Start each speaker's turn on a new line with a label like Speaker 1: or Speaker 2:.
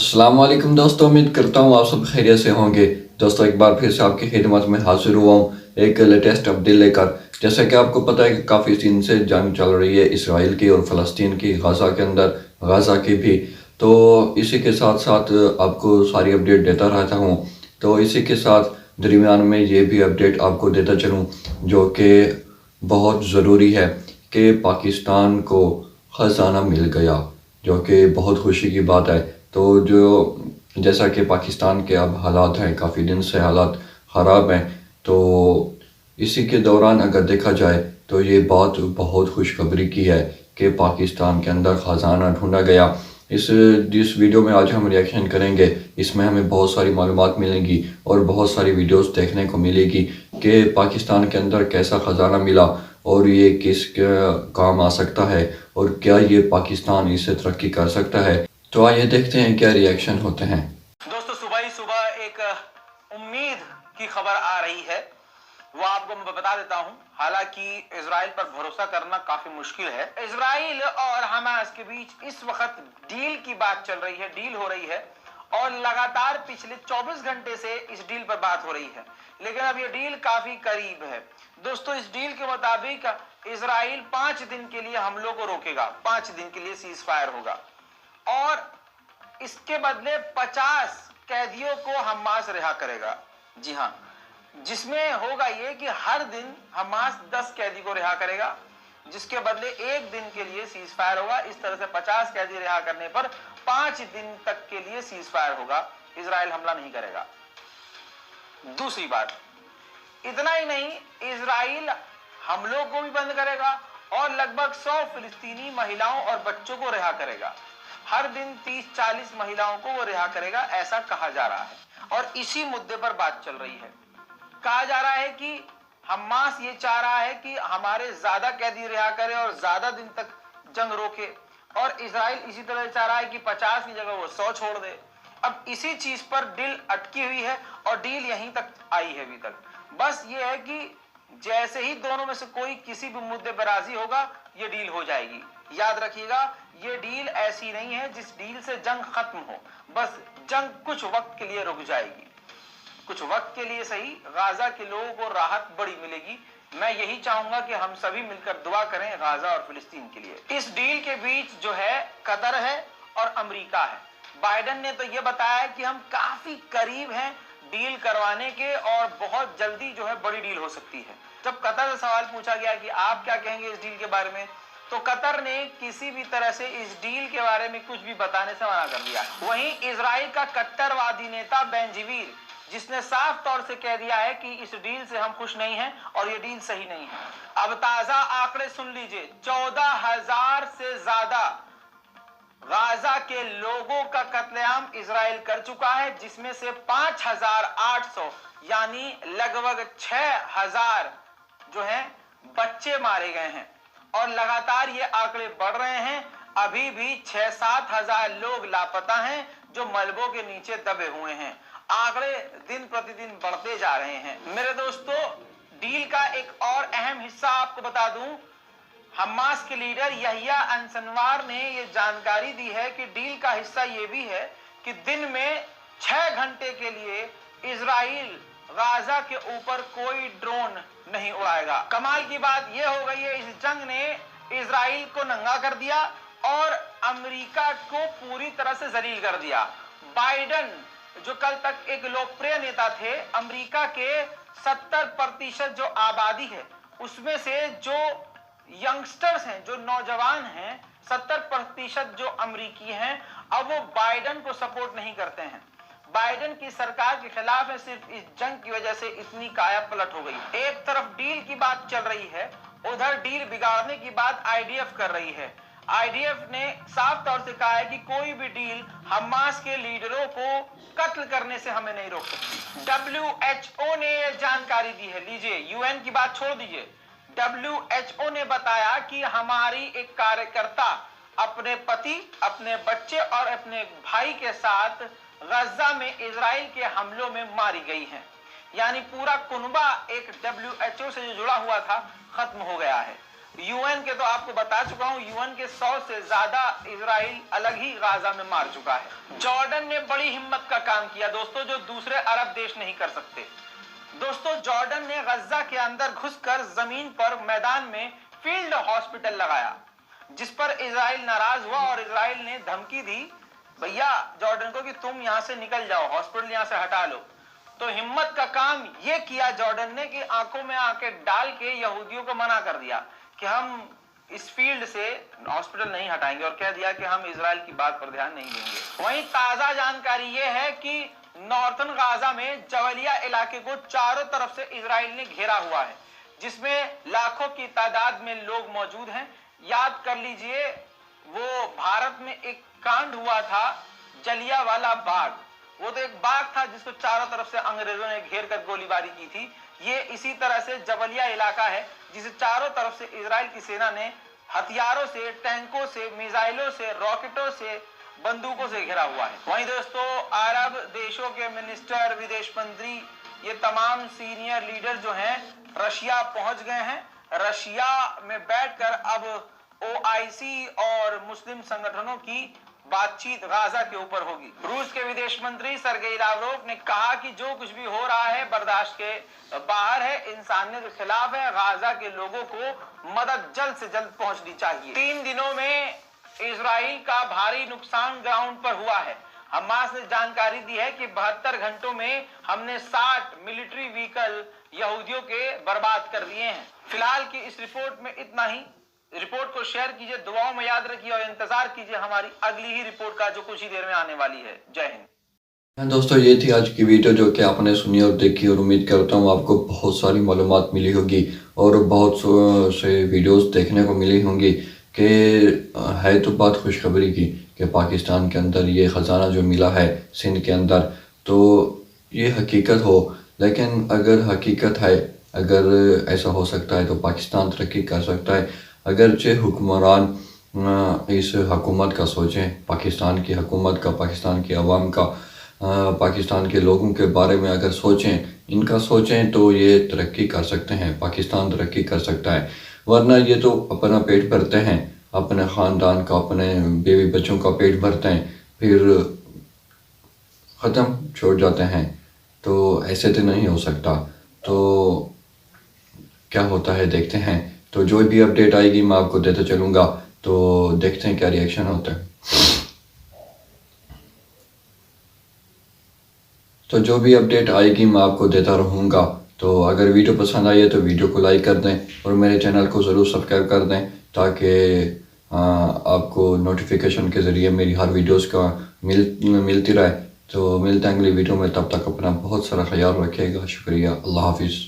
Speaker 1: अस्सलाम वालेकुम दोस्तों, उम्मीद करता हूँ आप सब खैरियत से होंगे। दोस्तों एक बार फिर से आपकी खिदमत में हाजिर हुआ हूँ एक लेटेस्ट अपडेट लेकर। जैसा कि आपको पता है कि काफ़ी दिन से जंग चल रही है इसराइल की और फ़लस्तीन की, गाज़ा के अंदर, गाज़ा की भी। तो इसी के साथ साथ आपको सारी अपडेट देता रहता हूँ। तो इसी के साथ दरमियान में ये भी अपडेट आपको देता चलूँ जो कि बहुत ज़रूरी है कि पाकिस्तान को ख़जाना मिल गया, जो कि बहुत खुशी की बात है। तो जो जैसा कि पाकिस्तान के अब हालात हैं, काफ़ी दिन से हालात ख़राब हैं। तो इसी के दौरान अगर देखा जाए तो ये बात बहुत खुशखबरी की है कि पाकिस्तान के अंदर ख़जाना ढूंढा गया। इस जिस वीडियो में आज हम रिएक्शन करेंगे, इसमें हमें बहुत सारी मालूमात मिलेंगी और बहुत सारी वीडियोस देखने को मिलेगी कि पाकिस्तान के अंदर कैसा ख़जाना मिला और ये किस काम आ सकता है और क्या ये पाकिस्तान इससे तरक्की कर सकता है। तो आइए देखते हैं क्या रिएक्शन होते हैं।
Speaker 2: दोस्तों सुबह ही सुबह एक उम्मीद की खबर आ रही है, वो आपको मैं बता देता हूं। हालांकि इजराइल पर भरोसा करना काफी मुश्किल है। इजराइल और हमास के बीच इस वक्त डील की बात चल रही है, डील हो रही है और लगातार पिछले 24 घंटे से इस डील पर बात हो रही है, लेकिन अब ये डील काफी करीब है। दोस्तों इस डील के मुताबिक इजराइल 5 दिन के लिए हमलों को रोकेगा, 5 दिन के लिए सीज फायर होगा और इसके बदले 50 कैदियों को हमास रिहा करेगा। जी हां, जिसमें होगा ये कि हर दिन हमास 10 कैदी को रिहा करेगा, जिसके बदले एक दिन के लिए सीज फायर होगा। इस तरह से 50 कैदी रिहा करने पर 5 दिन तक के लिए सीज फायर होगा, इजराइल हमला नहीं करेगा। दूसरी बात, इतना ही नहीं, इजराइल हमलों को भी बंद करेगा और लगभग 100 फिलिस्तीनी महिलाओं और बच्चों को रिहा करेगा। हर दिन 30-40 महिलाओं को वो रिहा करेगा, ऐसा कहा जा रहा है और इसी मुद्दे पर बात चल रही है। कहा जा रहा है कि हमास ये चाह रहा है कि हमारे ज्यादा कैदी रिहा करे और ज्यादा दिन तक जंग रोके, और इजराइल इसी तरह चाह रहा है कि 50 की जगह वो 100 छोड़ दे। अब इसी चीज पर डील अटकी हुई है और डील यहीं तक आई है अभी तक। बस ये है कि जैसे ही दोनों में से कोई किसी भी मुद्दे पर राजी होगा, ये डील हो जाएगी। याद रखिएगा, ये डील ऐसी नहीं है जिस डील से जंग खत्म हो, बस जंग कुछ वक्त के लिए रुक जाएगी। कुछ वक्त के लिए सही, गाजा के लोगों को राहत बड़ी मिलेगी। मैं यही चाहूंगा कि हम सभी मिलकर दुआ करें गाजा और फिलिस्तीन के लिए। इस डील के बीच जो है कतर है और अमेरिका है। बाइडेन ने तो यह बताया कि हम काफी करीब हैं डील करवाने के और बहुत जल्दी जो है बड़ी डील हो सकती है। जब कतर से सवाल पूछा गया कि आप क्या कहेंगे इस डील के बारे में, तो कतर ने किसी भी तरह से इस डील के बारे में कुछ भी बताने से मना कर दिया। वहीं इजराइल का कट्टरवादी नेता बेंजीवीर, जिसने साफ तौर से कह दिया है कि इस डील से हम खुश नहीं हैं और ये डील सही नहीं है। अब ताजा आंकड़े सुन लीजिए, 14,000 से ज्यादा गाजा के लोगों का कत्लेआम इजराइल कर चुका है, जिसमें से 5,800 यानी लगभग 6,000 जो है बच्चे मारे गए हैं और लगातार ये आंकड़े बढ़ रहे हैं। अभी भी 6-7 हजार लोग लापता हैं जो मलबों के नीचे दबे हुए हैं। आंकड़े दिन प्रतिदिन बढ़ते जा रहे हैं। मेरे दोस्तों, डील का एक और अहम हिस्सा आपको बता दूं, हमास के लीडर यहिया अंसनवार ने यह जानकारी दी है कि डील का हिस्सा यह भी है कि दिन में 6 घंटे के लिए इजराइल गाजा के ऊपर कोई ड्रोन नहीं उड़ाएगा। कमाल की बात यह हो गई है, इस जंग ने इजराइल को नंगा कर दिया और अमेरिका को पूरी तरह से जलील कर दिया। बाइडेन जो कल तक एक लोकप्रिय नेता थे, अमेरिका के 70% जो आबादी है उसमें से जो यंगस्टर्स हैं, जो नौजवान हैं, 70% जो अमेरिकी हैं, अब वो बाइडेन को सपोर्ट नहीं करते हैं, बाइडेन की सरकार के खिलाफ है। सिर्फ इस जंग की वजह से इतनी काया पलट हो गई। एक तरफ डील की बात चल रही है, उधर डील बिगाड़ने की बात आईडीएफ कर रही है। आईडीएफ ने साफ तौर से कहा है कि कोई भी डील हमास के लीडरों को कत्ल करने से हमें नहीं रोक सकती। डब्ल्यूएचओ ने यह जानकारी दी है, लीजिए, यूएन की बात छोड़ दीजिए, डब्ल्यूएचओ ने बताया कि हमारी एक कार्यकर्ता अपने पति, अपने बच्चे और अपने भाई के साथ गजा में इजराइल के हमलों में मारी गई हैं। यानी पूरा कुनबा एक डब्ल्यूएचओ से जो जुड़ा हुआ था खत्म हो गया है। यूएन के तो आपको बता चुका हूं, यूएन के 100 से ज्यादा इजराइल अलग ही गाजा में मार चुका है। जॉर्डन ने बड़ी हिम्मत का काम किया दोस्तों, जो दूसरे अरब देश नहीं कर सकते। दोस्तों, जॉर्डन ने गजा के अंदर घुसकर जमीन पर मैदान में फील्ड हॉस्पिटल लगाया, जिस पर इजराइल नाराज हुआ और इजराइल ने धमकी दी भैया जॉर्डन को कि तुम यहां से निकल जाओ, हॉस्पिटल यहां से हटा लो। तो हिम्मत का काम यह किया जॉर्डन ने कि आंखों में आंखें डाल के यहूदियों को मना कर दिया कि हम इस फील्ड से हॉस्पिटल नहीं हटाएंगे, और कह दिया कि हम इजराइल की बात पर ध्यान नहीं देंगे। वहीं ताजा जानकारी यह है कि नॉर्थन गाजा में जबलिया इलाके को चारों तरफ से इजराइल ने घेरा हुआ है, जिसमें लाखों की तादाद में लोग मौजूद हैं। याद कर लीजिए, वो भारत में एक कांड हुआ था जलियांवाला बाग, वो तो एक बाग था जिसको चारों तरफ से अंग्रेजों ने घेर कर गोलीबारी की थी। ये इसी तरह से जबलिया इलाका है जिसे चारों तरफ से इजराइल की सेना ने हथियारों से, टैंकों से, मिसाइलों से, रॉकेटों से, बंदूकों से घेरा हुआ है। वहीं दोस्तों, अरब देशों के मिनिस्टर, विदेश मंत्री, ये तमाम सीनियर लीडर जो हैं रशिया पहुंच गए हैं। रशिया में बैठकर अब ओआईसी और मुस्लिम संगठनों की बातचीत गाजा के ऊपर होगी। रूस के विदेश मंत्री सर्गेई लावरोव ने कहा कि जो कुछ भी हो रहा है बर्दाश्त के बाहर है, इंसानियत के खिलाफ है। गाजा के लोगों को मदद जल्द से जल्द पहुंचनी चाहिए। 3 दिनों में इजराइल का भारी नुकसान ग्राउंड पर हुआ है। हमास ने जानकारी दी है कि 72 घंटों में हमने 60 मिलिट्री व्हीकल यहूदियों के बर्बाद कर दिए हैं। फिलहाल की इस रिपोर्ट में इतना ही। रिपोर्ट को शेयर कीजिए, दुआओं में याद रखिए और इंतजार कीजिए हमारी अगली ही रिपोर्ट का, जो कुछ ही देर में आने वाली है। जय हिंद।
Speaker 1: दोस्तों, ये थी आज की वीडियो जो कि आपने सुनी और देखी, और उम्मीद करता हूँ आपको बहुत सारी मालूमात मिली होगी और बहुत से वीडियोस देखने को मिली होंगी कि है तो बात खुशखबरी की कि पाकिस्तान के अंदर ये ख़जाना जो मिला है सिंध के अंदर, तो ये हकीकत हो। लेकिन अगर हकीकत है, अगर ऐसा हो सकता है तो पाकिस्तान तरक्की कर सकता है। अगरचे हुक्मरान इस हुकूमत का सोचें, पाकिस्तान की हुकूमत का, पाकिस्तान की आवाम का, पाकिस्तान के लोगों के बारे में अगर सोचें, इनका सोचें, तो ये तरक्की कर सकते हैं, पाकिस्तान तरक्की कर सकता है। वरना ये तो अपना पेट भरते हैं, अपने ख़ानदान का, अपने बीवी बच्चों का पेट भरते हैं, फिर ख़त्म छोड़ जाते हैं। तो ऐसे तो नहीं हो सकता। तो क्या होता है देखते हैं। तो जो भी अपडेट आएगी मैं आपको देता चलूँगा, तो देखते हैं क्या रिएक्शन होता है। तो जो भी अपडेट आएगी मैं आपको देता रहूँगा। तो अगर वीडियो पसंद आई है तो वीडियो को लाइक कर दें और मेरे चैनल को ज़रूर सब्सक्राइब कर दें, ताकि आपको नोटिफिकेशन के ज़रिए मेरी हर वीडियोस का मिलती रहे। तो मिलते हैं अगली वीडियो में, तब तक अपना बहुत सारा ख्याल रखिएगा। शुक्रिया। अल्लाह हाफिज़।